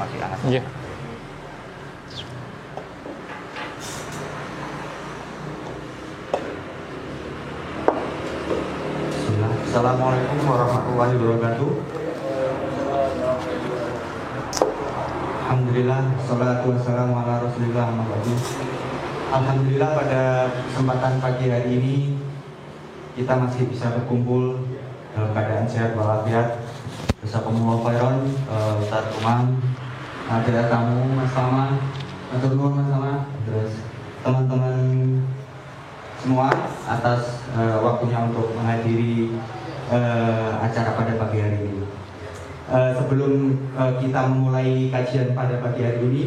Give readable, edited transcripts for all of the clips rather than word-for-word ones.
masih hangat. Iya. Assalamualaikum warahmatullahi wabarakatuh. Alhamdulillah, salatu wassalamu ala rasulillah. Alhamdulillah, pada kesempatan pagi hari ini kita masih bisa berkumpul dalam keadaan sehat walafiat. Jazakumullah khairan, Ustaz Umam, ada tamu Mas Tama, matur nuwun Mas Tama, terus teman-teman semua atas waktunya untuk menghadiri acara pada pagi hari ini. Sebelum kita memulai kajian pada pagi hari ini,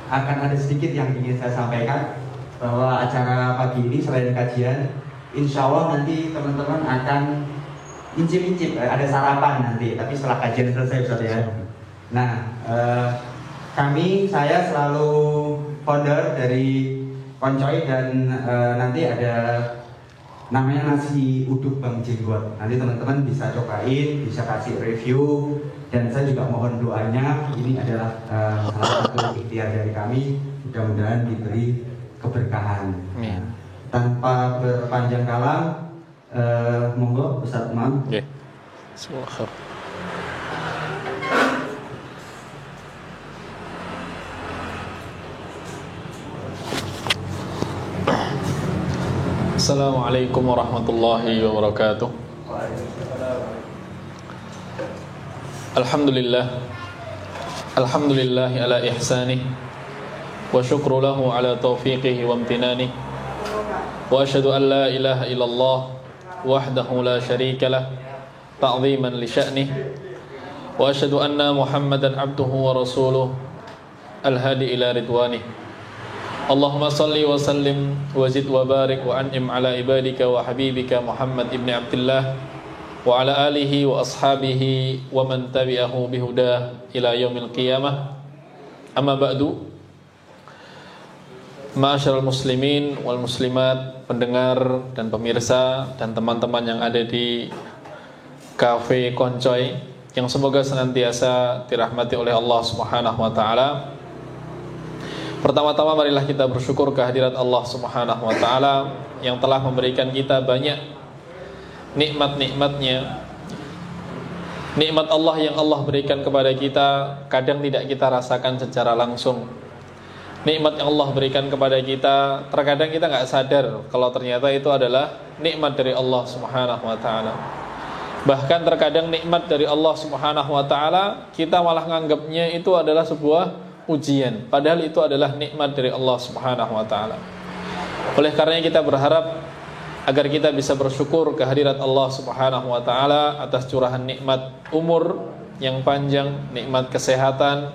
akan ada sedikit yang ingin saya sampaikan, bahwa acara pagi ini selain kajian, insya Allah nanti teman-teman akan incip-incip, ada sarapan nanti, tapi setelah kajian selesai Ustaz ya. Nah, saya selalu founder dari Koncoy, dan nanti ada namanya nasi uduk Bang Jenggot. Nanti teman-teman bisa cobain, bisa kasih review, dan saya juga mohon doanya. Ini adalah salah satu ikhtiar dari kami, mudah-mudahan diberi keberkahan. Tanpa berpanjang kalam, monggo Ustaz Umam. Oke. Semoga. Assalamualaikum warahmatullahi wabarakatuh. Alhamdulillah ala ihsanih, wa syukru lahu ala taufiqihi wa amtinani, wa asyhadu an la ilaha illallah wahdahu la syarika lah ta'ziman li sya'nih, wa asyhadu anna Muhammadan abduhu wa rasuluh al-hadi ila ridwanih. Allahumma salli wa sallim wa zid wa barik wa an'im ala ibadika wa habibika Muhammad ibn Abdullah wa ala alihi wa ashabihi wa man tabi'ahu bihudah ila yaumil qiyamah. Amma ba'du. Ma'asyiral muslimin wal muslimat, pendengar dan pemirsa dan teman-teman yang ada di Cafe Koncoy, yang semoga senantiasa dirahmati oleh Allah Subhanahu wa taala. Pertama-tama marilah kita bersyukur kehadirat Allah Subhanahu wa taala yang telah memberikan kita banyak nikmat-nikmatnya. Nikmat Allah yang Allah berikan kepada kita kadang tidak kita rasakan secara langsung. Nikmat yang Allah berikan kepada kita terkadang kita nggak sadar kalau ternyata itu adalah nikmat dari Allah Subhanahu wa taala. Bahkan terkadang nikmat dari Allah Subhanahu wa taala kita malah nganggapnya itu adalah sebuah ujian, padahal itu adalah nikmat dari Allah Subhanahu wa taala. Oleh karenanya kita berharap agar kita bisa bersyukur kehadirat Allah Subhanahu wa taala atas curahan nikmat umur yang panjang, nikmat kesehatan.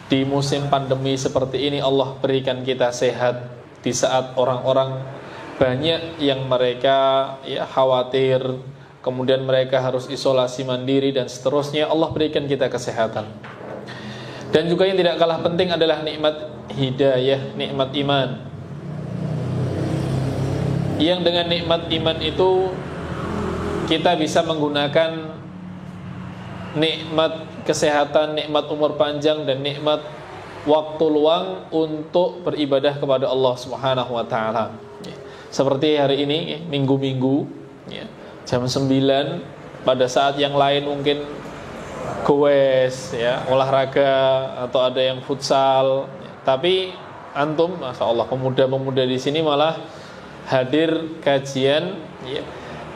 Di musim pandemi seperti ini Allah berikan kita sehat di saat orang-orang banyak yang mereka khawatir, kemudian mereka harus isolasi mandiri dan seterusnya. Allah berikan kita kesehatan. Dan juga yang tidak kalah penting adalah nikmat hidayah, nikmat iman. Yang dengan nikmat iman itu kita bisa menggunakan nikmat kesehatan, nikmat umur panjang, dan nikmat waktu luang untuk beribadah kepada Allah Subhanahu wa taala. Seperti hari ini, minggu-minggu jam 9, pada saat yang lain mungkin goes olahraga atau ada yang futsal, tapi antum Masya Allah pemuda-pemuda di sini malah hadir kajian.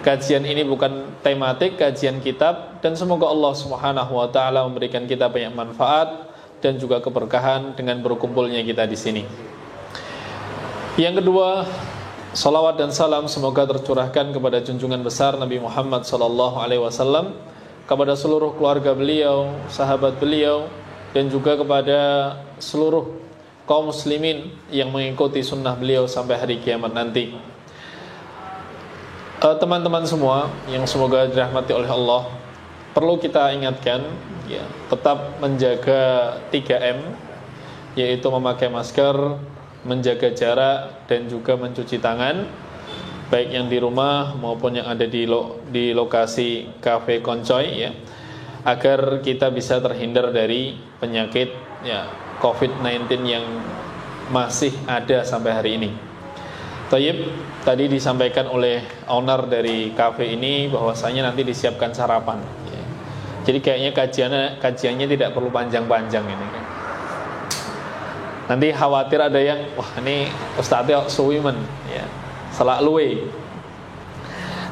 Kajian ini bukan tematik, kajian kitab, dan semoga Allah Subhanahu wa taala memberikan kita banyak manfaat dan juga keberkahan dengan berkumpulnya kita di sini. Yang kedua, salawat dan salam semoga tercurahkan kepada junjungan besar Nabi Muhammad SAW, kepada seluruh keluarga beliau, sahabat beliau, dan juga kepada seluruh kaum muslimin yang mengikuti sunnah beliau sampai hari kiamat nanti. Teman-teman semua yang semoga dirahmati oleh Allah, perlu kita ingatkan tetap menjaga 3M, yaitu memakai masker, menjaga jarak, dan juga mencuci tangan, baik yang di rumah maupun yang ada di lokasi Cafe Koncoy agar kita bisa terhindar dari penyakit ya COVID-19 yang masih ada sampai hari ini. Tayyib, tadi disampaikan oleh owner dari kafe ini bahwasanya nanti disiapkan sarapan ya. Jadi kayaknya kajiannya tidak perlu panjang-panjang ini. Nanti khawatir ada yang wah ini Ustadznya suwimen ya, selak luwe.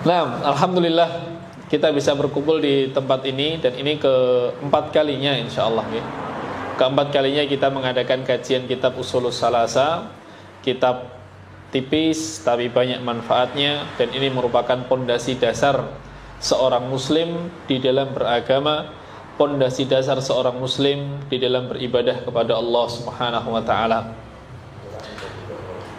Nah, alhamdulillah kita bisa berkumpul di tempat ini dan ini keempat kalinya insyaallah ya. Keempat kalinya kita mengadakan kajian kitab Ushulus Salasa, kitab tipis tapi banyak manfaatnya, dan ini merupakan pondasi dasar seorang muslim di dalam beragama, pondasi dasar seorang muslim di dalam beribadah kepada Allah Subhanahu wa taala.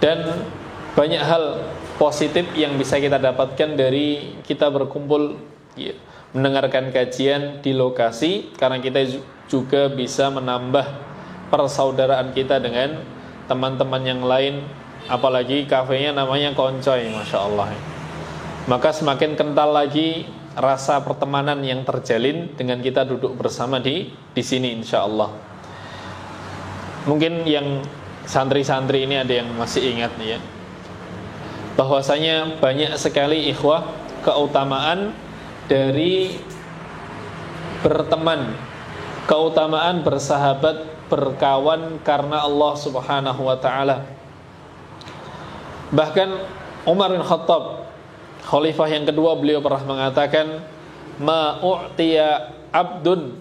Dan banyak hal positif yang bisa kita dapatkan dari kita berkumpul ya, mendengarkan kajian di lokasi, karena kita juga bisa menambah persaudaraan kita dengan teman-teman yang lain, apalagi kafenya namanya Koncoy, Masya Allah. Maka semakin kental lagi rasa pertemanan yang terjalin dengan kita duduk bersama di sini insya Allah. Mungkin yang santri-santri ini ada yang masih ingat nih ya, bahwasanya banyak sekali ikhwah keutamaan dari berteman, keutamaan bersahabat, berkawan karena Allah Subhanahu wa taala. Bahkan Umar bin Khattab, khalifah yang kedua, beliau pernah mengatakan, ma u'tiya abdun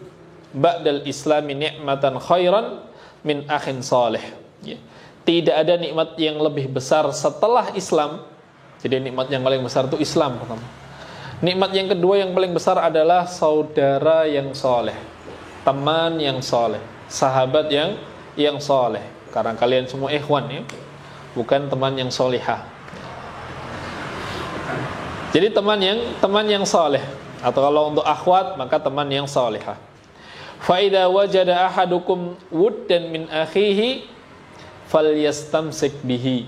ba'dal islami ni'matan khairan min akhin salih. Ya. Tidak ada nikmat yang lebih besar setelah Islam. Jadi nikmat yang paling besar itu Islam pertama. Nikmat yang kedua yang paling besar adalah saudara yang soleh, teman yang soleh, sahabat yang soleh. Karena kalian semua ikhwan ya, bukan teman yang solihah. Jadi teman yang soleh, atau kalau untuk akhwat maka teman yang solihah. Fa idza wajada ahadukum wuddan min akhihi falyastamsik bihi.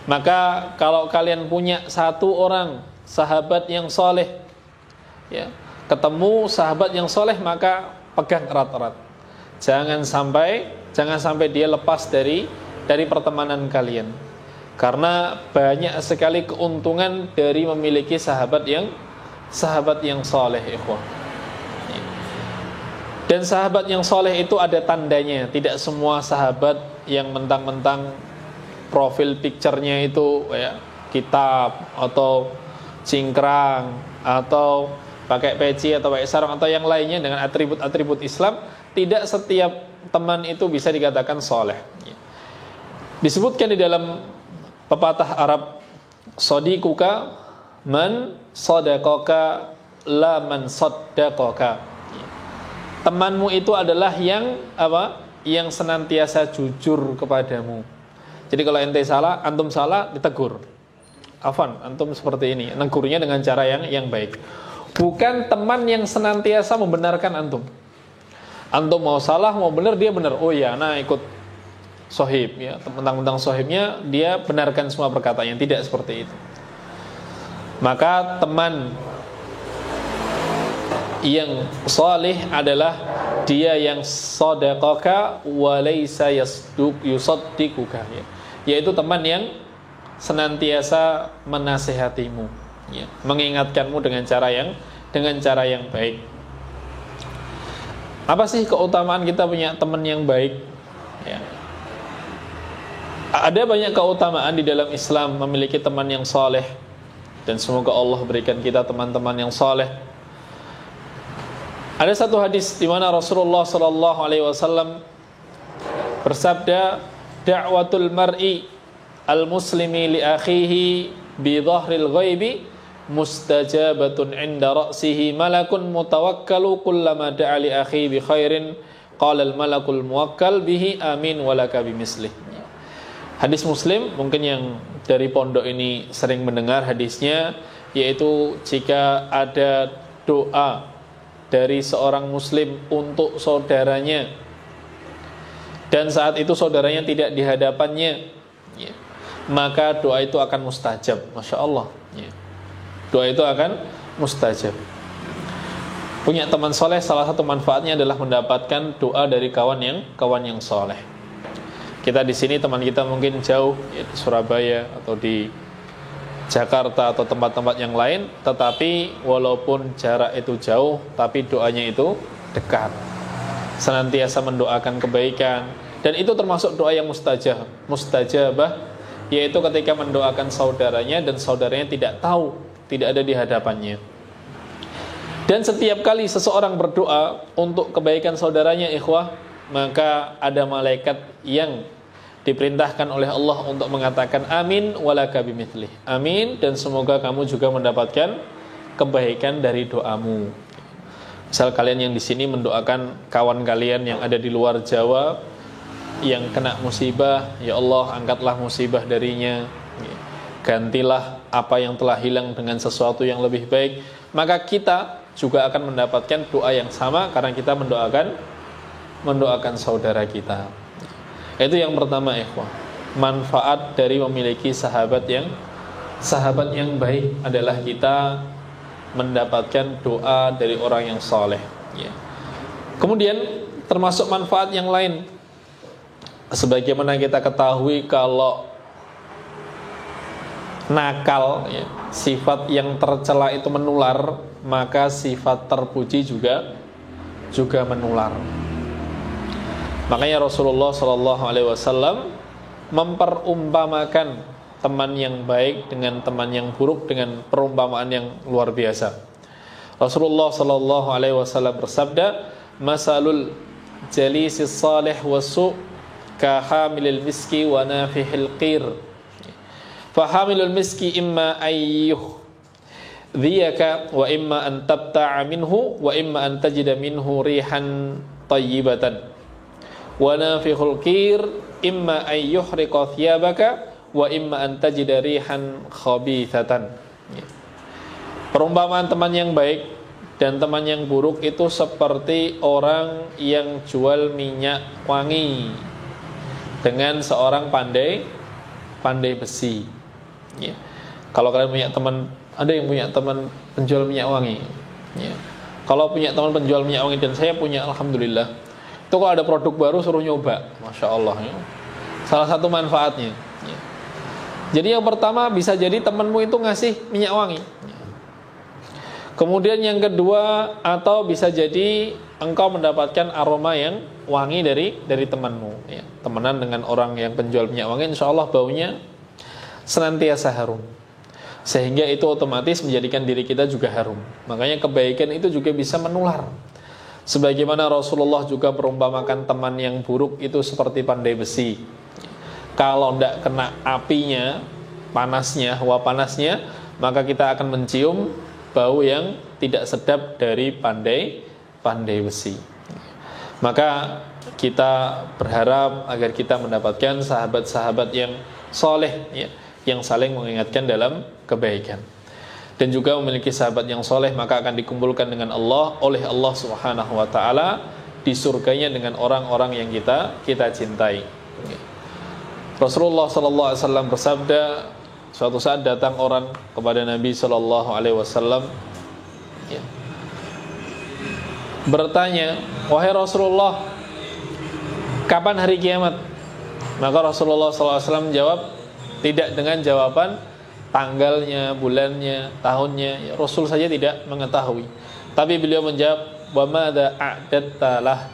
Maka kalau kalian punya satu orang sahabat yang soleh ya, ketemu sahabat yang soleh, maka pegang erat-erat. Jangan sampai dia lepas dari pertemanan kalian. Karena banyak sekali keuntungan dari memiliki sahabat yang soleh, ikhwah. Dan sahabat yang soleh itu ada tandanya. Tidak semua sahabat yang mentang-mentang profil picture-nya itu ya, kitab atau cingkrang atau pakai peci atau pakai sarung atau yang lainnya dengan atribut-atribut Islam. Tidak setiap teman itu bisa dikatakan soleh. Disebutkan di dalam pepatah Arab, sadiquka man sadaqaka la man saddaqaka. Temanmu itu adalah yang apa? Yang senantiasa jujur kepadamu. Jadi kalau ente salah, antum salah, ditegur. Afan, antum seperti ini, negurnya dengan cara yang baik. Bukan teman yang senantiasa membenarkan antum. Antum mau salah, mau benar, dia benar. Oh ya, nah ikut sohib ya, tentang sohibnya dia benarkan semua perkataannya. Tidak seperti itu. Maka teman yang salih adalah dia yang sadaqaka wa laysa yusaddiquka ya. Yaitu teman yang senantiasa menasihatimu ya, mengingatkanmu dengan cara yang baik. Apa sih keutamaan kita punya teman yang baik ya? Ada banyak keutamaan di dalam Islam memiliki teman yang saleh, dan semoga Allah berikan kita teman-teman yang saleh. Ada satu hadis di mana Rasulullah sallallahu alaihi wasallam bersabda, da'watul mar'i al-muslimi li akhihi bi dhahril ghaibi mustajabatun 'inda ra'sihi malakun mutawakkalu kullama da'a li akhihi bi khairin qala al-malakul muwakkal bihi amin walaka bimislih. Hadis Muslim, mungkin yang dari pondok ini sering mendengar hadisnya, yaitu jika ada doa dari seorang muslim untuk saudaranya dan saat itu saudaranya tidak di hadapannya ya, maka doa itu akan mustajab. Masya Allah ya. Doa itu akan mustajab. Punya teman soleh, salah satu manfaatnya adalah mendapatkan doa dari kawan yang soleh. Kita di sini, teman kita mungkin jauh, ya, di Surabaya atau di Jakarta atau tempat-tempat yang lain, tetapi walaupun jarak itu jauh, tapi doanya itu dekat. Senantiasa mendoakan kebaikan, dan itu termasuk doa yang mustajabah, yaitu ketika mendoakan saudaranya dan saudaranya tidak tahu, tidak ada di hadapannya. Dan setiap kali seseorang berdoa untuk kebaikan saudaranya, ikhwah, maka ada malaikat yang diperintahkan oleh Allah untuk mengatakan amin walaka bimithli. Amin, dan semoga kamu juga mendapatkan kebaikan dari doamu. Misal kalian yang di sini mendoakan kawan kalian yang ada di luar Jawa yang kena musibah, ya Allah, angkatlah musibah darinya, gantilah apa yang telah hilang dengan sesuatu yang lebih baik. Maka kita juga akan mendapatkan doa yang sama karena kita mendoakan saudara kita. Itu yang pertama, ikhwah. Manfaat dari memiliki sahabat yang baik adalah kita mendapatkan doa dari orang yang saleh, ya. Kemudian termasuk manfaat yang lain, sebagaimana kita ketahui kalau nakal, ya, sifat yang tercela itu menular, maka sifat terpuji juga menular. Makanya Rasulullah SAW memperumpamakan teman yang baik dengan teman yang buruk dengan perumpamaan yang luar biasa. Rasulullah SAW bersabda, "Masalul jalisis salih wasu kahamilil miski wa nafihil qir. Fahamilul miski imma ayyuh dhiyaka wa imma an tabta'a minhu wa imma an tajida minhu rihan tayyibatan. Wa nafihul qir imma ayyuhriqa thiyabaka wa imma an tajida rihan khabithatan." Perumpamaan teman yang baik dan teman yang buruk itu seperti orang yang jual minyak wangi dengan seorang pandai besi, ya. Kalau kalian punya teman, ada yang punya teman penjual minyak wangi, ya. Kalau punya teman penjual minyak wangi, dan saya punya, alhamdulillah, itu kalau ada produk baru suruh nyoba, masya Allah, ya. Salah satu manfaatnya, ya. Jadi yang pertama, bisa jadi temanmu itu ngasih minyak wangi, ya. Kemudian yang kedua, atau bisa jadi engkau mendapatkan aroma yang wangi dari temanmu, ya. Temenan dengan orang yang penjual minyak wangi, insya Allah baunya senantiasa harum, sehingga itu otomatis menjadikan diri kita juga harum. Makanya kebaikan itu juga bisa menular. Sebagaimana Rasulullah juga perumpamakan teman yang buruk itu seperti pandai besi. Kalau tidak kena apinya, panasnya, hawa panasnya, maka kita akan mencium bau yang tidak sedap dari pandai besi. Maka kita berharap agar kita mendapatkan sahabat-sahabat yang soleh, ya, yang saling mengingatkan dalam kebaikan. Dan juga memiliki sahabat yang soleh, maka akan dikumpulkan dengan Allah, oleh Allah Subhanahu wa ta'ala di surganya dengan orang-orang yang kita cintai. Rasulullah SAW bersabda, suatu saat datang orang kepada Nabi SAW, ya, bertanya, "Wahai Rasulullah, kapan hari kiamat?" Maka Rasulullah SAW menjawab, tidak dengan jawaban tanggalnya, bulannya, tahunnya, ya, Rasul saja tidak mengetahui. Tapi beliau menjawab, "Wa madza a'datta lah?"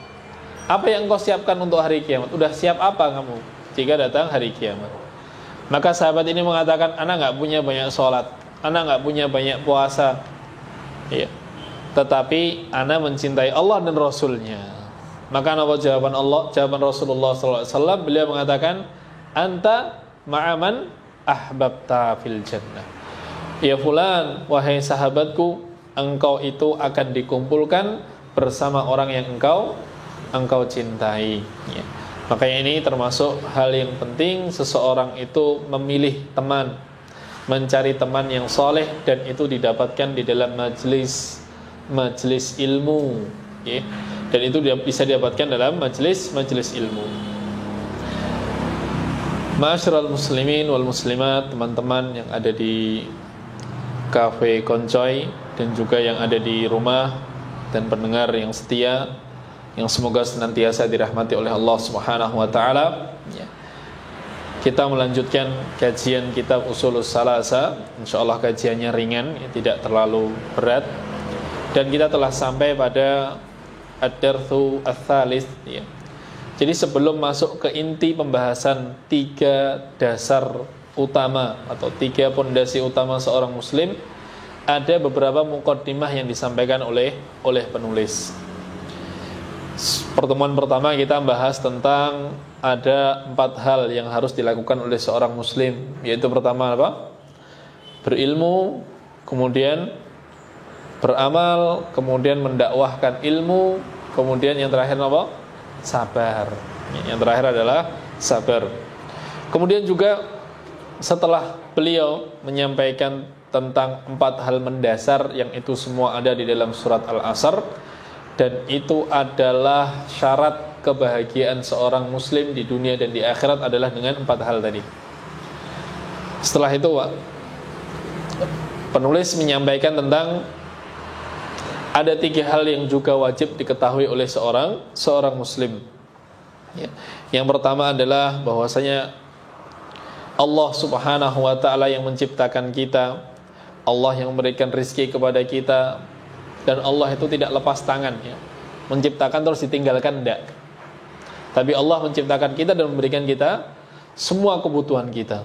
Apa yang engkau siapkan untuk hari kiamat? Udah siap apa kamu jika datang hari kiamat? Maka sahabat ini mengatakan, "Ana enggak punya banyak sholat, ana enggak punya banyak puasa, ya, tetapi ana mencintai Allah dan Rasulnya." Maka apa jawaban Rasulullah SAW? Beliau mengatakan, "Anta ma'aman ahbabta fil jannah." Ya fulan, wahai sahabatku, engkau itu akan dikumpulkan bersama orang yang engkau cintai, ya. Makanya ini termasuk hal yang penting, seseorang itu memilih teman, mencari teman yang soleh, dan itu didapatkan di dalam majelis ilmu, ya. Dan itu bisa didapatkan dalam majelis ilmu. Ma'asyiral muslimin wal muslimat, teman-teman yang ada di Cafe Koncoy dan juga yang ada di rumah, dan pendengar yang setia, yang semoga senantiasa dirahmati oleh Allah Subhanahu wa taala. Kita melanjutkan kajian kitab Ushulus Salasa. Insyaallah kajiannya ringan, tidak terlalu berat. Dan kita telah sampai pada ad-darsu ats-tsalits, ya. Jadi sebelum masuk ke inti pembahasan 3 dasar utama atau 3 pondasi utama seorang muslim, ada beberapa muqaddimah yang disampaikan oleh penulis. Pertemuan pertama kita bahas tentang ada 4 hal yang harus dilakukan oleh seorang muslim, yaitu pertama apa? Berilmu, kemudian beramal, kemudian mendakwahkan ilmu, kemudian yang terakhir apa? Sabar. Yang terakhir adalah sabar. Kemudian juga setelah beliau menyampaikan tentang 4 hal mendasar yang itu semua ada di dalam surat Al-Asr, dan itu adalah syarat kebahagiaan seorang muslim di dunia dan di akhirat adalah dengan 4 hal tadi. Setelah itu penulis menyampaikan tentang ada 3 hal yang juga wajib diketahui oleh seorang muslim. Yang pertama adalah bahwasanya Allah Subhanahu wa taala yang menciptakan kita, Allah yang memberikan rezeki kepada kita, dan Allah itu tidak lepas tangan, ya. Menciptakan terus ditinggalkan, tidak. Tapi Allah menciptakan kita dan memberikan kita semua kebutuhan kita.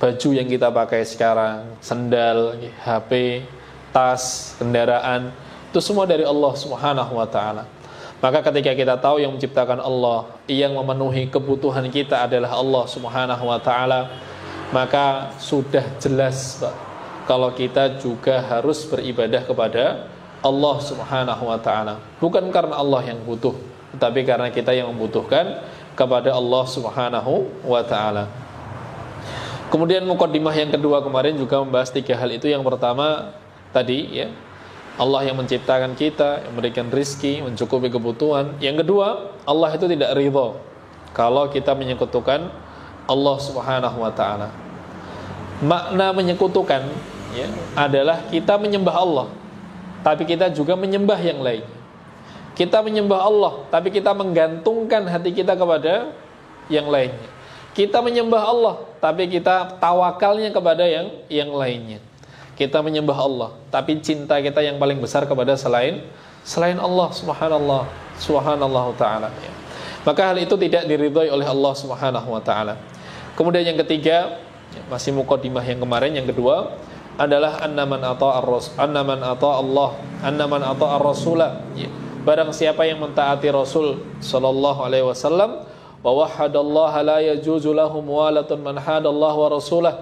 Baju yang kita pakai sekarang, sendal, HP, tas, kendaraan, itu semua dari Allah Subhanahu wa ta'ala. Maka ketika kita tahu yang menciptakan Allah, yang memenuhi kebutuhan kita adalah Allah Subhanahu wa ta'ala, maka sudah jelas, Pak, kalau kita juga harus beribadah kepada Allah Subhanahu wa ta'ala. Bukan karena Allah yang butuh, tetapi karena kita yang membutuhkan kepada Allah Subhanahu wa ta'ala. Kemudian muqaddimah yang kedua kemarin juga membahas 3 hal itu. Yang pertama tadi, ya, Allah yang menciptakan kita, yang memberikan rizki, mencukupi kebutuhan. Yang kedua, Allah itu tidak ridha kalau kita menyekutukan Allah Subhanahu wa ta'ala. Makna menyekutukan, ya, adalah kita menyembah Allah, tapi kita juga menyembah yang lain. Kita menyembah Allah, tapi kita menggantungkan hati kita kepada yang lainnya. Kita menyembah Allah, tapi kita tawakalnya kepada yang lainnya. Kita menyembah Allah, tapi cinta kita yang paling besar kepada selain Allah subhanallah ta'ala, ya. Maka hal itu tidak diridhai oleh Allah Subhanahu wa ta'ala. Kemudian yang ketiga, masih muqaddimah yang kemarin, yang kedua adalah annaman ata'a ar-rasula, ya. Barang siapa yang mentaati Rasul sallallahu alaihi wasallam, wa wahadallaha la yajuzu lahum walatun man hadallahu wa rasulah.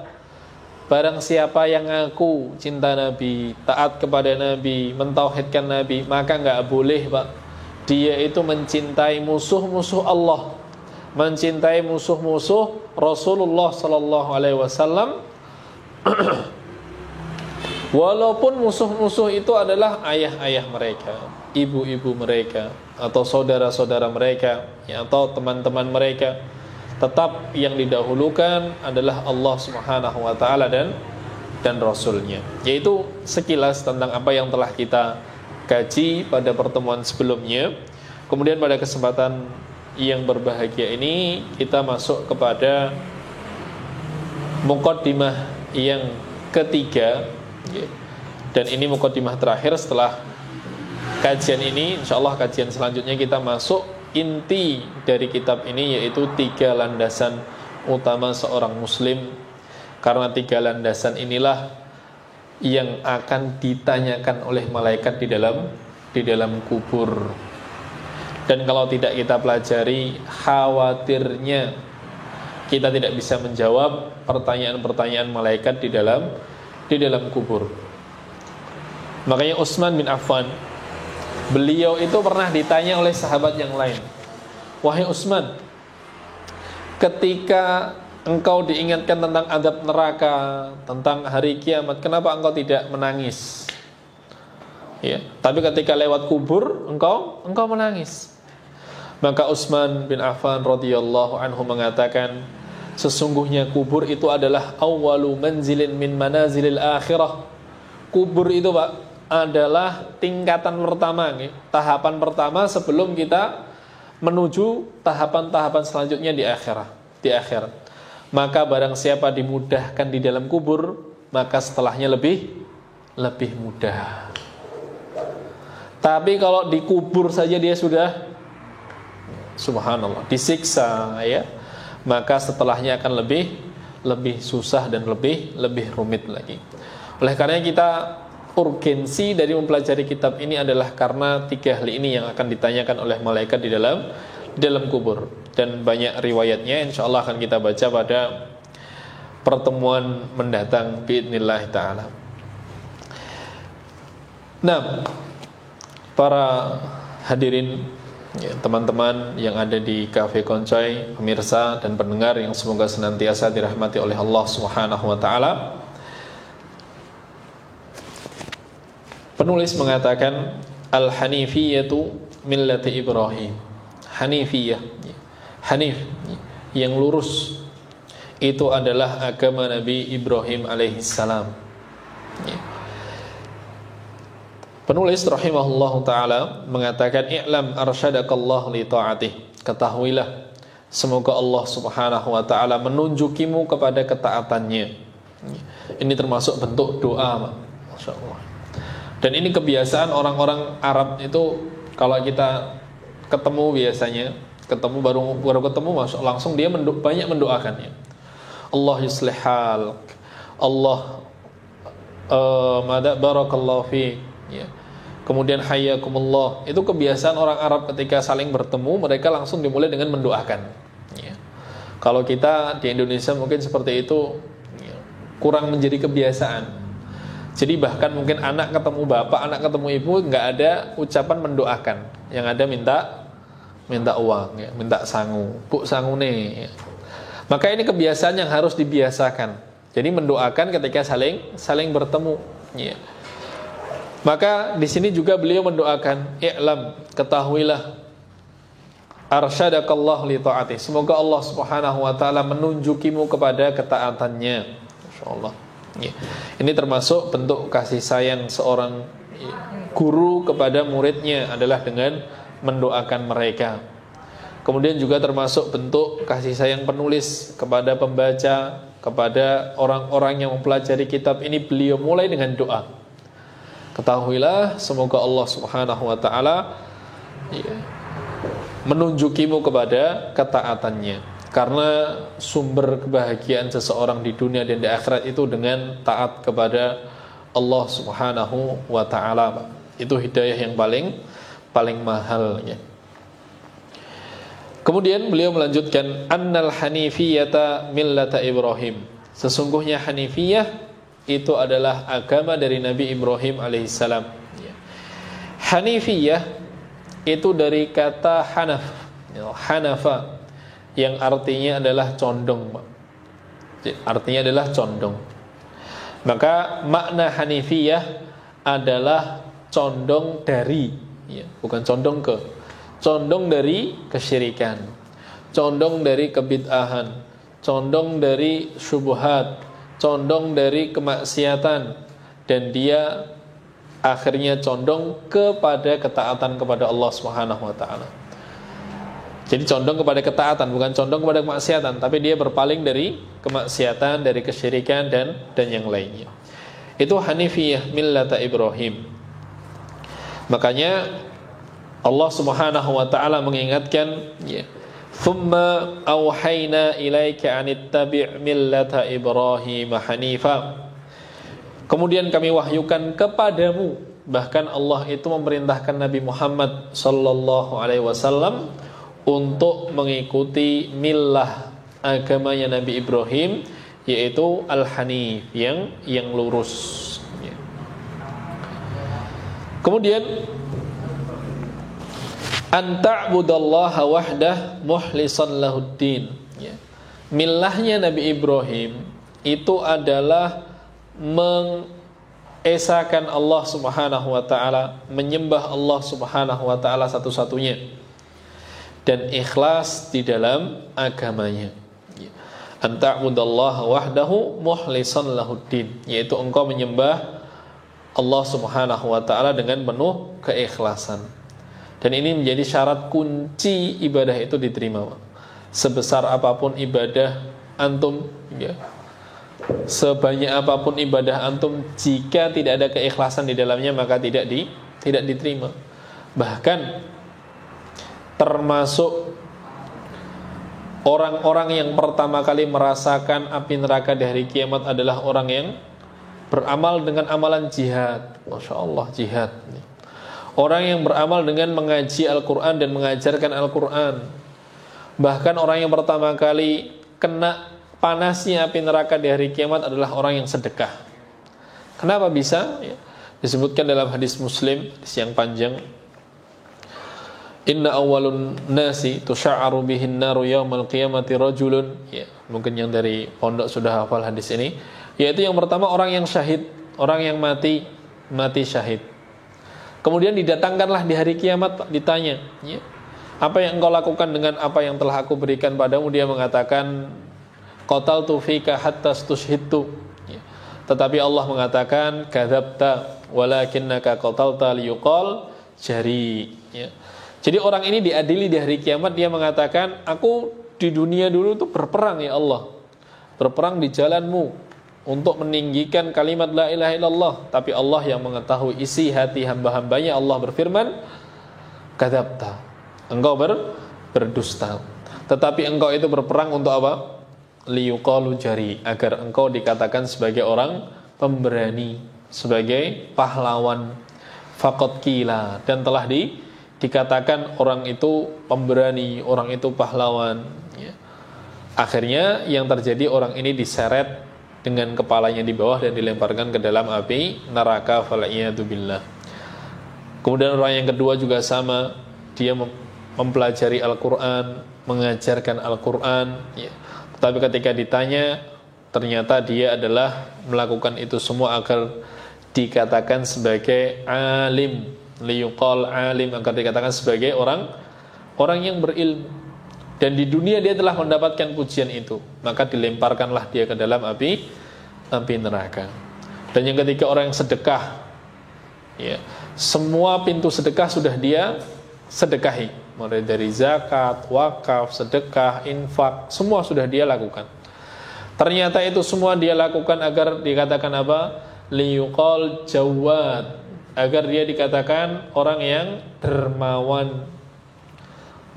Barang siapa yang ngaku cinta Nabi, taat kepada Nabi, mentauhidkan Nabi, maka enggak boleh, Pak, dia itu mencintai musuh-musuh Allah, mencintai musuh-musuh Rasulullah sallallahu alaihi wasallam. Walaupun musuh-musuh itu adalah ayah-ayah mereka, ibu-ibu mereka, atau saudara-saudara mereka, ya, atau teman-teman mereka, tetap yang didahulukan adalah Allah Subhanahu wa ta'ala dan Rasulnya. Yaitu sekilas tentang apa yang telah kita kaji pada pertemuan sebelumnya. Kemudian pada kesempatan yang berbahagia ini kita masuk kepada muqaddimah yang ketiga, dan ini muqaddimah terakhir setelah kajian ini. InsyaAllah kajian selanjutnya kita masuk inti dari kitab ini, yaitu 3 landasan utama seorang muslim. Karena 3 landasan inilah yang akan ditanyakan oleh malaikat di dalam kubur. Dan kalau tidak kita pelajari, khawatirnya kita tidak bisa menjawab pertanyaan-pertanyaan malaikat di dalam kubur. Makanya Utsman bin Affan, beliau itu pernah ditanya oleh sahabat yang lain, "Wahai Utsman, ketika engkau diingatkan tentang azab neraka, tentang hari kiamat, kenapa engkau tidak menangis? Ya, tapi ketika lewat kubur engkau menangis." Maka Utsman bin Affan radhiyallahu anhu mengatakan, sesungguhnya kubur itu adalah awwalu manzilin min manazilil akhirah. Kubur itu, Pak, adalah tingkatan pertama, tahapan pertama sebelum kita menuju tahapan-tahapan selanjutnya di akhirat. Maka barang siapa dimudahkan di dalam kubur, maka setelahnya lebih mudah. Tapi kalau dikubur saja dia sudah, subhanallah, disiksa, ya, maka setelahnya akan lebih susah dan lebih rumit lagi. Oleh karena kita, urgensi dari mempelajari kitab ini adalah karena 3 hal ini yang akan ditanyakan oleh malaikat di dalam kubur. Dan banyak riwayatnya insyaallah akan kita baca pada pertemuan mendatang biidznillah ta'ala. Nah, para hadirin, ya, teman-teman yang ada di Cafe Koncoy, pemirsa dan pendengar yang semoga senantiasa dirahmati oleh Allah Subhanahu wa taala. Penulis mengatakan al-hanifiyatu millati Ibrahim. Hanifiyah, hanif, yang lurus, itu adalah agama Nabi Ibrahim alaihissalam. Penulis rahimahullahu ta'ala mengatakan i'lam arsyadakallah li ta'atih. Ketahuilah, semoga Allah subhanahu wa ta'ala menunjukimu kepada ketaatannya. Ini termasuk bentuk doa, Masya Allah. Dan ini kebiasaan orang-orang Arab itu, kalau kita ketemu biasanya, baru ketemu langsung dia banyak mendoakannya. Allah yuslih halak, Allah barakallahu fiik, ya. Kemudian hayyakumullah. Itu kebiasaan orang Arab ketika saling bertemu, mereka langsung dimulai dengan mendoakan, ya. Kalau kita di Indonesia mungkin seperti itu, ya, kurang menjadi kebiasaan. Jadi bahkan mungkin anak ketemu bapak, anak ketemu ibu, nggak ada ucapan mendoakan. Yang ada minta uang, ya, minta sangu, bu sangune, ya. Maka ini kebiasaan yang harus dibiasakan. Jadi mendoakan ketika saling bertemu, ya. Maka di sini juga beliau mendoakan, i'lam, ketahuilah, arsyadakallah li ta'atih. Semoga Allah Subhanahu wa taala menunjukimu kepada ketaatannya. Masyaallah. Ya. Ini termasuk bentuk kasih sayang seorang guru kepada muridnya adalah dengan mendoakan mereka. Kemudian juga termasuk bentuk kasih sayang penulis kepada pembaca, kepada orang-orang yang mempelajari kitab ini, beliau mulai dengan doa. Ketahuilah, semoga Allah Subhanahu wa taala, ya, menunjukimu kepada ketaatannya. Karena sumber kebahagiaan seseorang di dunia dan di akhirat itu dengan taat kepada Allah Subhanahu wa taala. Itu hidayah yang paling mahal, ya. Kemudian beliau melanjutkan, annal hanifiyata millata Ibrahim. Sesungguhnya hanifiyah itu adalah agama dari Nabi Ibrahim alaihissalam. Hanifiyah itu dari kata hanaf, hanafa, yang artinya adalah condong. Artinya adalah condong. Maka makna hanifiyah adalah condong dari, ya, bukan condong ke, condong dari kesyirikan, condong dari kebid'ahan, condong dari syubhat, condong dari kemaksiatan, dan dia akhirnya condong kepada ketaatan kepada Allah Subhanahu wa taala. Jadi condong kepada ketaatan, bukan condong kepada kemaksiatan, tapi dia berpaling dari kemaksiatan, dari kesyirikan dan yang lainnya. Itu hanifiyah millata Ibrahim. Makanya Allah Subhanahu wa taala mengingatkan, ya, thumma awhayna ilaika anittabi' millata Ibrahim hanifa. Kemudian kami wahyukan kepadamu, bahkan Allah itu memerintahkan Nabi Muhammad sallallahu alaihi wasallam untuk mengikuti millah agamanya Nabi Ibrahim, yaitu al-hanif, yang lurus, ya. Kemudian anta'budallaha wahdah muhlisan lahuddin, ya. Millahnya Nabi Ibrahim itu adalah mengesahkan Allah Subhanahu wa taala, menyembah Allah Subhanahu wa taala satu-satunya, dan ikhlas di dalam agamanya. Anta'budallaha wahdahu muhlisan lahuddin, yaitu engkau menyembah Allah Subhanahu wa taala dengan penuh keikhlasan. Dan ini menjadi syarat kunci ibadah itu diterima. Sebesar apapun ibadah antum, ya, sebanyak apapun ibadah antum, jika tidak ada keikhlasan di dalamnya maka tidak diterima. Bahkan termasuk orang-orang yang pertama kali merasakan api neraka di hari kiamat adalah orang yang beramal dengan amalan jihad. Masya Allah, jihad. Orang yang beramal dengan mengaji Al-Quran dan mengajarkan Al-Quran. Bahkan orang yang pertama kali kena panasnya api neraka di hari kiamat adalah orang yang sedekah. Kenapa bisa? Ya, disebutkan dalam hadis Muslim, hadis yang panjang. Inna awwalun nasi tusya'aru bihin naru yawmal qiyamati rajulun. Ya, mungkin yang dari pondok sudah hafal hadis ini. Yaitu yang pertama orang yang syahid, orang yang mati syahid. Kemudian didatangkanlah di hari kiamat, ditanya, ya, apa yang engkau lakukan dengan apa yang telah aku berikan padamu? Dia mengatakan, qataltu fika hatta stushhidtu. Ya. Tetapi Allah mengatakan, kadzabta walakinnaka qatalta liyuqal jari. Ya. Jadi orang ini diadili di hari kiamat, dia mengatakan, aku di dunia dulu tuh berperang ya Allah, berperang di jalanmu untuk meninggikan kalimat la ilaha illallah. Tapi Allah yang mengetahui isi hati hamba-hambanya, Allah berfirman, kadzabta, engkau berdusta. Tetapi engkau itu berperang untuk apa? Liyuqalu jari, agar engkau dikatakan sebagai orang pemberani, sebagai pahlawan. Faqad qila, dan telah dikatakan orang itu pemberani, orang itu pahlawan, ya. Akhirnya yang terjadi, orang ini diseret dengan kepalanya di bawah dan dilemparkan ke dalam api neraka, fal'iyadu billah. Kemudian orang yang kedua juga sama, dia mempelajari Al-Quran, mengajarkan Al-Quran, ya. Tapi ketika ditanya, ternyata dia adalah melakukan itu semua agar dikatakan sebagai alim, liyuqal alim, agar dikatakan sebagai orang yang berilmu. Dan di dunia dia telah mendapatkan pujian itu, maka dilemparkanlah dia ke dalam api neraka. Dan yang ketiga orang yang sedekah, ya, semua pintu sedekah sudah dia sedekahi, mulai dari zakat, wakaf, sedekah, infak, semua sudah dia lakukan. Ternyata itu semua dia lakukan agar dikatakan apa? Liyuqal jawad, agar dia dikatakan orang yang dermawan.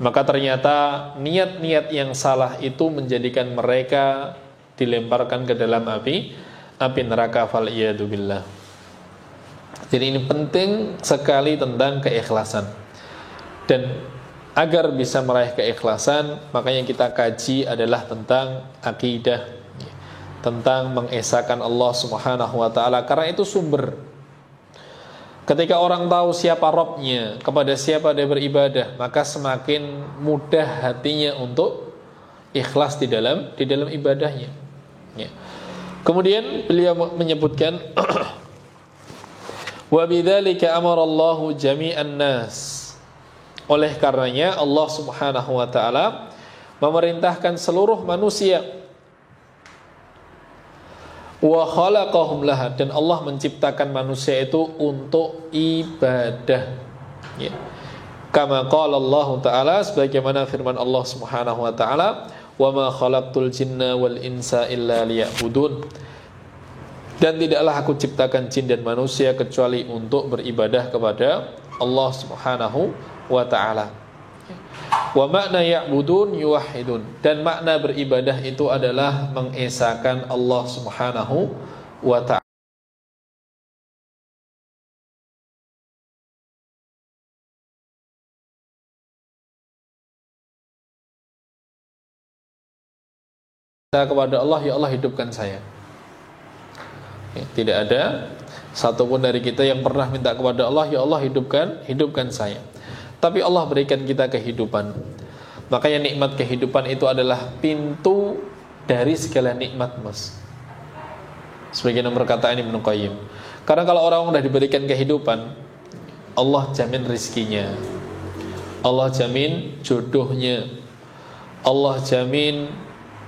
Maka ternyata niat-niat yang salah itu menjadikan mereka dilemparkan ke dalam api neraka, fal'iyadu billah. Jadi ini penting sekali tentang keikhlasan. Dan agar bisa meraih keikhlasan, makanya kita kaji adalah tentang akidah, tentang mengesahkan Allah Subhanahu wa taala, karena itu sumber. Ketika orang tahu siapa Rabbnya, kepada siapa dia beribadah, maka semakin mudah hatinya untuk ikhlas di dalam ibadahnya. Ya. Kemudian beliau menyebutkan, wa bidzalika amara Allahu jami'an nas. Oleh karenanya Allah Subhanahu wa taala memerintahkan seluruh manusia, wa khalaqahum laha, dan Allah menciptakan manusia itu untuk ibadah, ya. Kama qala Allah taala, sebagaimana firman Allah Subhanahu wa taala, wa ma khalaqtul jinna wal insa illa liya'budun, dan tidaklah aku ciptakan jin dan manusia kecuali untuk beribadah kepada Allah Subhanahu wa taala. Wa makna ya'budun yuwahhidun, dan makna beribadah itu adalah mengesahkan Allah Subhanahu wa ta'ala. Kepada Allah, ya Allah hidupkan saya. Ya, tidak ada satupun dari kita yang pernah minta kepada Allah, ya Allah hidupkan saya. Tapi Allah berikan kita kehidupan. Makanya nikmat kehidupan itu adalah pintu dari segala nikmat, Mas. Sebagaimana perkataan Ibnu Qayyim. Karena kalau orang sudah diberikan kehidupan, Allah jamin rizkinya, Allah jamin jodohnya, Allah jamin,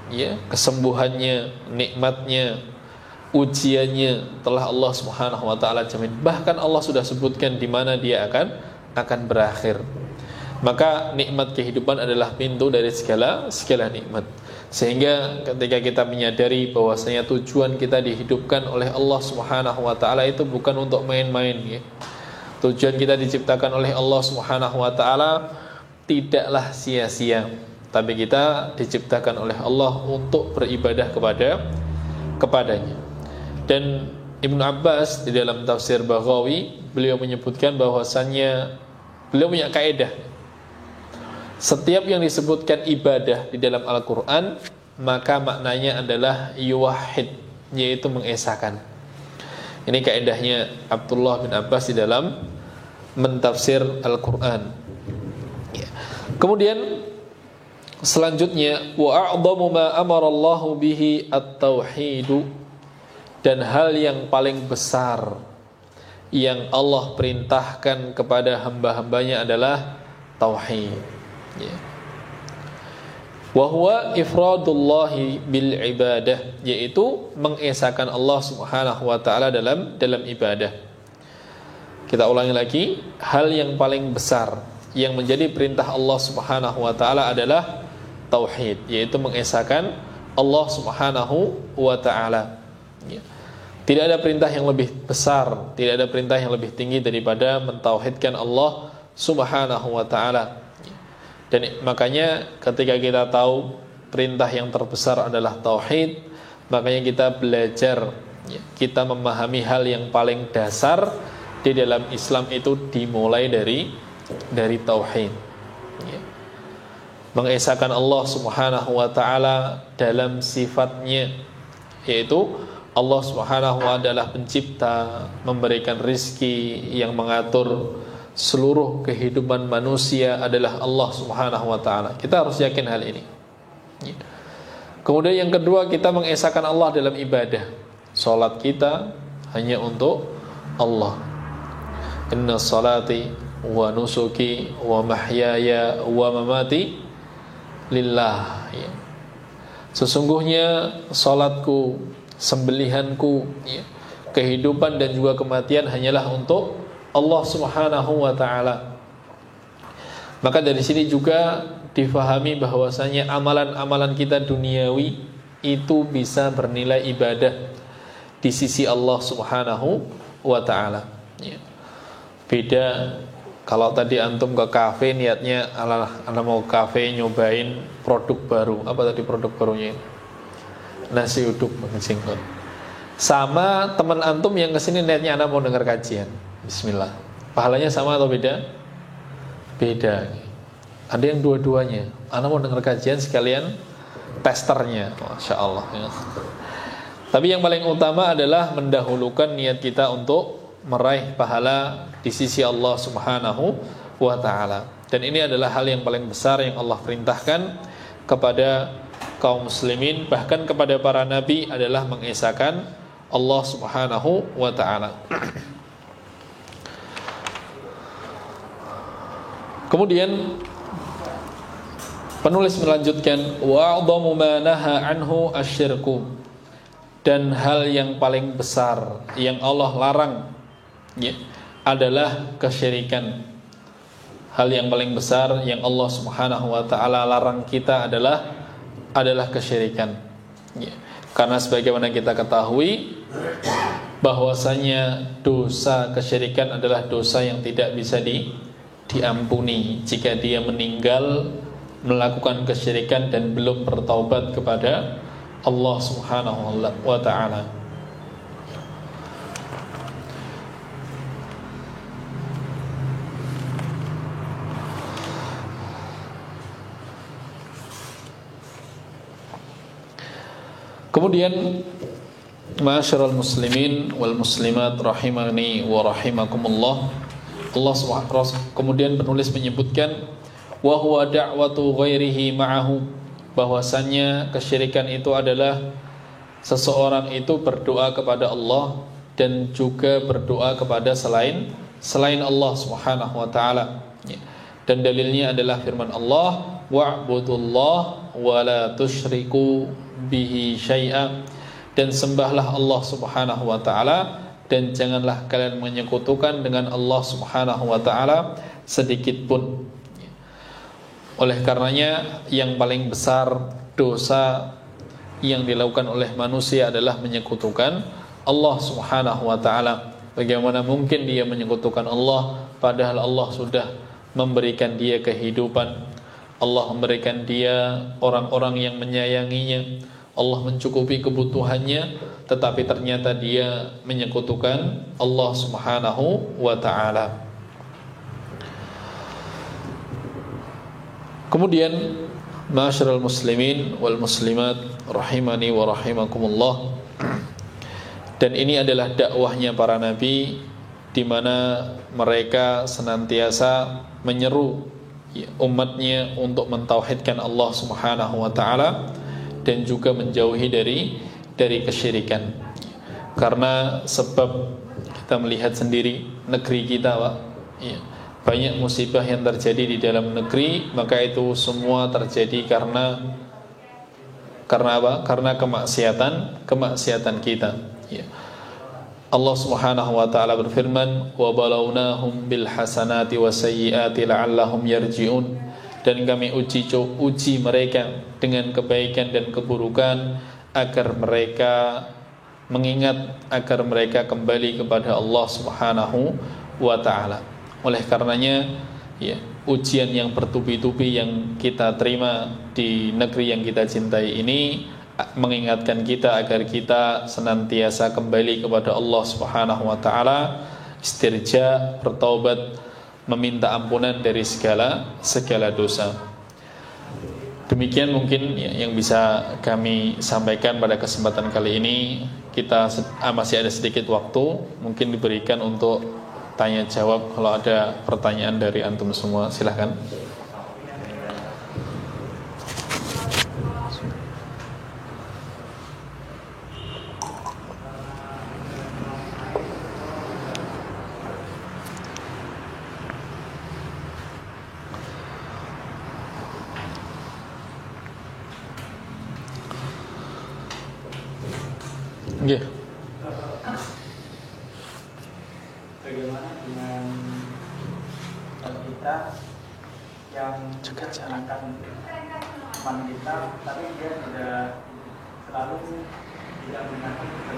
ya, kesembuhannya, nikmatnya, ujiannya telah Allah Subhanahu wa taala jamin. Bahkan Allah sudah sebutkan di mana dia akan berakhir. Maka nikmat kehidupan adalah pintu dari segala nikmat. Sehingga ketika kita menyadari bahwasanya tujuan kita dihidupkan oleh Allah Subhanahu wa taala itu bukan untuk main-main ya. Tujuan kita diciptakan oleh Allah Subhanahu wa taala tidaklah sia-sia, tapi kita diciptakan oleh Allah untuk beribadah kepadanya. Dan Ibnu Abbas di dalam tafsir Baghawi, beliau menyebutkan bahwasannya beliau punya kaidah, setiap yang disebutkan ibadah di dalam Al-Quran maka maknanya adalah yuwahhid, yaitu mengesahkan. Ini kaidahnya Abdullah bin Abbas di dalam mentafsir Al-Quran. Kemudian selanjutnya, wa a'dhamu ma amara Allahu bihi at-tauhidu, dan hal yang paling besar yang Allah perintahkan kepada hamba-hambanya adalah tauhid. Wa huwa ifradullahi bil ibadah, yaitu mengesahkan Allah Subhanahu wa taala dalam ibadah. Kita ulangi lagi, hal yang paling besar yang menjadi perintah Allah Subhanahu wa taala adalah tauhid, yaitu mengesahkan Allah Subhanahu wa taala. Tidak ada perintah yang lebih besar, tidak ada perintah yang lebih tinggi daripada mentauhidkan Allah Subhanahu wa taala. Dan makanya ketika kita tahu perintah yang terbesar adalah tauhid, makanya kita belajar, kita memahami hal yang paling dasar di dalam Islam itu dimulai dari tauhid. Mengesahkan Allah Subhanahu wa taala dalam sifatnya, yaitu Allah Subhanahu wa taala adalah pencipta, memberikan rizki, yang mengatur seluruh kehidupan manusia adalah Allah Subhanahu wa taala. Kita harus yakin hal ini. Kemudian yang kedua, kita mengesahkan Allah dalam ibadah. Salat kita hanya untuk Allah. Inna salati wa nusuki wa mahyaya wa mamati lillah. Sesungguhnya salatku, sembelihanku, kehidupan dan juga kematian hanyalah untuk Allah Subhanahu wa ta'ala. Maka dari sini juga difahami bahwasanya amalan-amalan kita duniawi itu bisa bernilai ibadah di sisi Allah Subhanahu wa ta'ala. Beda kalau tadi antum ke kafe niatnya ana mau kafe nyobain produk baru. Apa tadi produk barunya? Nasi uduk singkot. Sama teman antum yang kesini niatnya ana mau dengar kajian. Bismillah. Pahalanya sama atau beda? Beda. Ada yang dua-duanya. Ana mau dengar kajian sekalian testernya. Masya Allah ya. Tapi yang paling utama adalah mendahulukan niat kita untuk meraih pahala di sisi Allah Subhanahu wa ta'ala. Dan ini adalah hal yang paling besar yang Allah perintahkan kepada kaum muslimin, bahkan kepada para nabi, adalah mengesahkan Allah Subhanahu wa ta'ala. Kemudian penulis melanjutkan, wa'adhamu ma naha anhu asyirku, dan hal yang paling besar yang Allah larang adalah kesyirikan. Hal yang paling besar yang Allah Subhanahu wa ta'ala larang kita adalah kesyirikan. Karena sebagaimana kita ketahui bahwasanya dosa kesyirikan adalah dosa yang tidak bisa diampuni jika dia meninggal melakukan kesyirikan dan belum bertaubat kepada Allah Subhanahu wa ta'ala. Kemudian ma'asyiral muslimin wal muslimat rahimani wa rahimakumullah, Allah kemudian penulis menyebutkan wa huwa da'watu ghairihi ma'ahu, bahwasannya kesyirikan itu adalah seseorang itu berdoa kepada Allah dan juga berdoa kepada selain Allah Subhanahu wa taala. Dan dalilnya adalah firman Allah, wa'budullah wa la tusyriku bihi syai'a, dan sembahlah Allah Subhanahu wa taala, dan janganlah kalian menyekutukan dengan Allah Subhanahu wa taala sedikit pun. Oleh karenanya yang paling besar dosa yang dilakukan oleh manusia adalah menyekutukan Allah Subhanahu wa taala. Bagaimana mungkin dia menyekutukan Allah padahal Allah sudah memberikan dia kehidupan, Allah memberikan dia orang-orang yang menyayanginya, Allah mencukupi kebutuhannya, tetapi ternyata dia menyekutukan Allah Subhanahu wa ta'ala. Kemudian, ma'asyiral muslimin wal muslimat rahimani wa rahimakumullah, dan ini adalah dakwahnya para nabi, di mana mereka senantiasa menyeru umatnya untuk mentauhidkan Allah Subhanahu wa ta'ala dan juga menjauhi dari kesyirikan. Karena sebab kita melihat sendiri negeri kita, Pak, banyak musibah yang terjadi di dalam negeri, maka itu semua terjadi karena apa? Karena kemaksiatan kita. Allah Subhanahu wa taala berfirman, "Wa balawnahum bil hasanati wasayyiati la'allahum yarji'un." Dan kami uji mereka dengan kebaikan dan keburukan agar mereka mengingat, agar mereka kembali kepada Allah Subhanahu wa taala. Oleh karenanya, ujian yang bertubi-tubi yang kita terima di negeri yang kita cintai ini mengingatkan kita agar kita senantiasa kembali kepada Allah Subhanahu wa taala, istirja, bertaubat, meminta ampunan dari segala dosa. Demikian mungkin yang bisa kami sampaikan pada kesempatan kali ini. Kita masih ada sedikit waktu, mungkin diberikan untuk tanya jawab. Kalau ada pertanyaan dari antum semua, silahkan. Yeah. Bagaimana dengan kita yang juga menyenangkan teman kita, tapi dia tidak selalu tidak menyenangkan kita?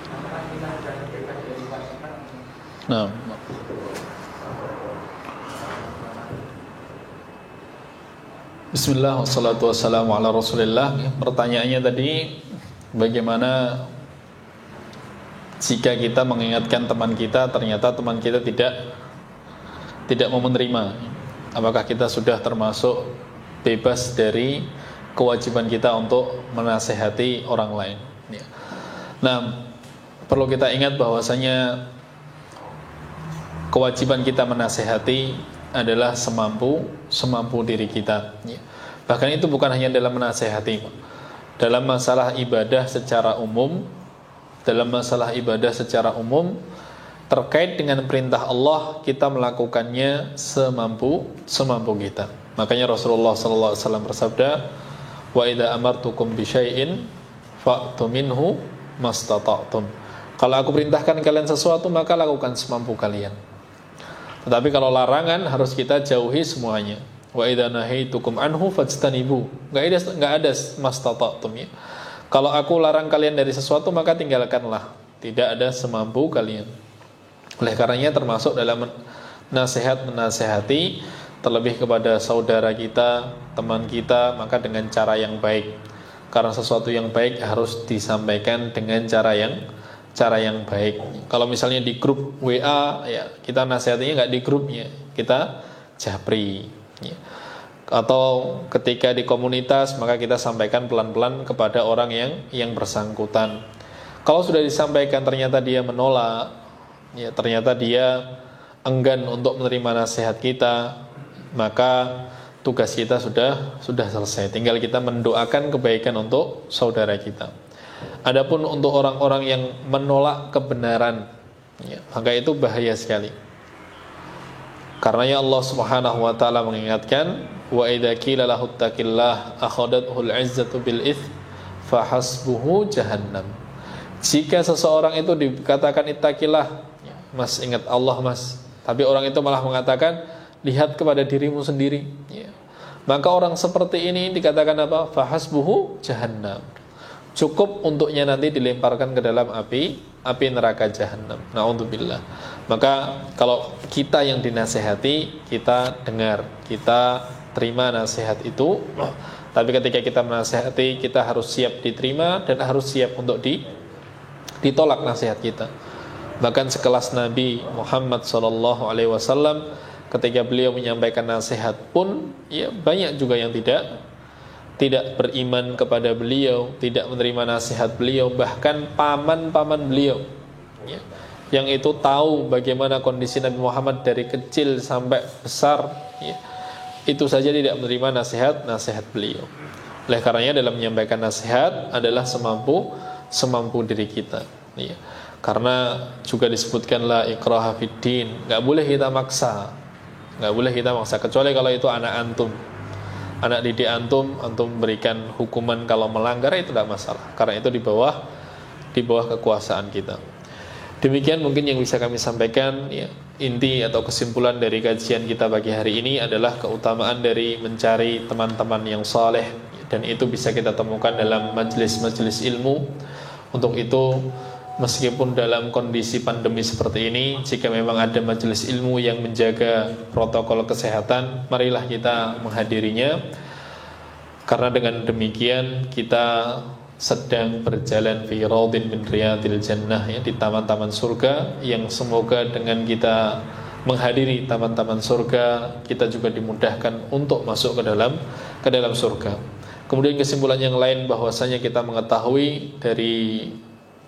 Apakah kita sudah bebas dari pasukan? Nah, Bismillah, wassalatu wassalamu ala rasulillah. Pertanyaannya tadi, bagaimana jika kita mengingatkan teman kita, ternyata teman kita tidak mau menerima? Apakah kita sudah termasuk bebas dari kewajiban kita untuk menasehati orang lain? Nah, perlu kita ingat bahwasanya kewajiban kita menasehati adalah semampu diri kita. Bahkan itu bukan hanya dalam menasehati, dalam masalah ibadah secara umum, terkait dengan perintah Allah, kita melakukannya semampu kita. Makanya Rasulullah SAW bersabda, "Wa idza amartukum bi syai'in fa'tu minhu mastata'tum." Kalau aku perintahkan kalian sesuatu, maka lakukan semampu kalian. Tetapi kalau larangan, harus kita jauhi semuanya. Wa idza nahaitukum anhu fajtanibu. Enggak ada mastata'tum, ya. Kalau aku larang kalian dari sesuatu, maka tinggalkanlah. Tidak ada semampu kalian. Oleh karenanya termasuk dalam menasehati, terlebih kepada saudara kita, teman kita, maka dengan cara yang baik. Karena sesuatu yang baik harus disampaikan dengan cara yang baik. Kalau misalnya di grup WA, ya kita nasihatinya nggak di grupnya, kita japri. Ya. Atau ketika di komunitas, maka kita sampaikan pelan-pelan kepada orang yang bersangkutan. Kalau sudah disampaikan ternyata dia menolak, ya ternyata dia enggan untuk menerima nasihat kita, maka tugas kita sudah selesai. Tinggal kita mendoakan kebaikan untuk saudara kita. Adapun untuk orang-orang yang menolak kebenaran, ya, maka itu bahaya sekali. Karena Allah Subhanahu wa taala mengingatkan, wa idza qila lahu taqillah akhadathul 'izzatu bil its fahasbuhu jahannam. Jika seseorang itu dikatakan ittaqillah, Mas ingat Allah Mas, tapi orang itu malah mengatakan lihat kepada dirimu sendiri, ya. Maka orang seperti ini dikatakan apa? Fahasbuhu jahannam. Cukup untuknya nanti dilemparkan ke dalam api neraka jahannam. Na'udzubillah. Maka kalau kita yang dinasehati, kita dengar, kita terima nasihat itu. Tapi ketika kita menasehati, kita harus siap diterima dan harus siap untuk ditolak nasihat kita. Bahkan sekelas Nabi Muhammad SAW, ketika beliau menyampaikan nasihat pun, ya banyak juga yang tidak beriman kepada beliau, tidak menerima nasihat beliau. Bahkan paman-paman beliau, ya, yang itu tahu bagaimana kondisi Nabi Muhammad dari kecil sampai besar, ya, itu saja tidak menerima nasihat beliau. Oleh karenanya dalam menyampaikan nasihat adalah semampu diri kita, ya. Karena juga disebutkan la ikraha fid din, enggak boleh kita maksa. Kecuali kalau itu anak antum, anak didik antum berikan hukuman kalau melanggar, itu tidak masalah, karena itu di bawah kekuasaan kita. Demikian mungkin yang bisa kami sampaikan, ya. Inti atau kesimpulan dari kajian kita pagi hari ini adalah keutamaan dari mencari teman-teman yang saleh, dan itu bisa kita temukan dalam majelis-majelis ilmu. Untuk itu, meskipun dalam kondisi pandemi seperti ini, jika memang ada majelis ilmu yang menjaga protokol kesehatan, marilah kita menghadirinya. Karena dengan demikian kita sedang berjalan fi raudin min riyadil jannah, ya, di taman-taman surga, yang semoga dengan kita menghadiri taman-taman surga, kita juga dimudahkan untuk masuk ke dalam surga. Kemudian kesimpulan yang lain bahwasanya kita mengetahui dari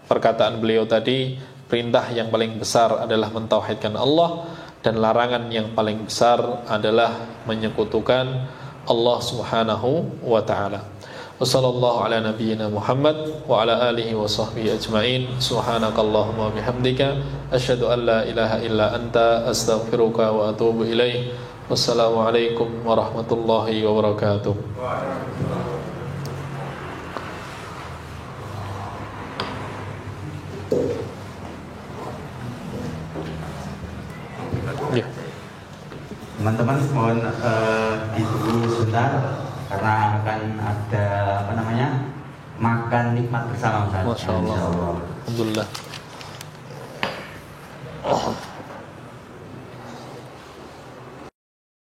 perkataan beliau tadi, perintah yang paling besar adalah mentauhidkan Allah, dan larangan yang paling besar adalah menyekutukan Allah Subhanahu wa taala. Wassallallahu ala nabiyyina Muhammad wa ala alihi wa sahbihi ajma'in. Subhanakallahumma bihamdika asyhadu an la ilaha illa anta astaghfiruka wa atubu ilaik. Wassalamualaikum warahmatullahi wabarakatuh. Ya. Teman-teman mohon ditunggu sebentar karena akan ada makan nikmat bersama Ustaz. Masya Allah. Alhamdulillah.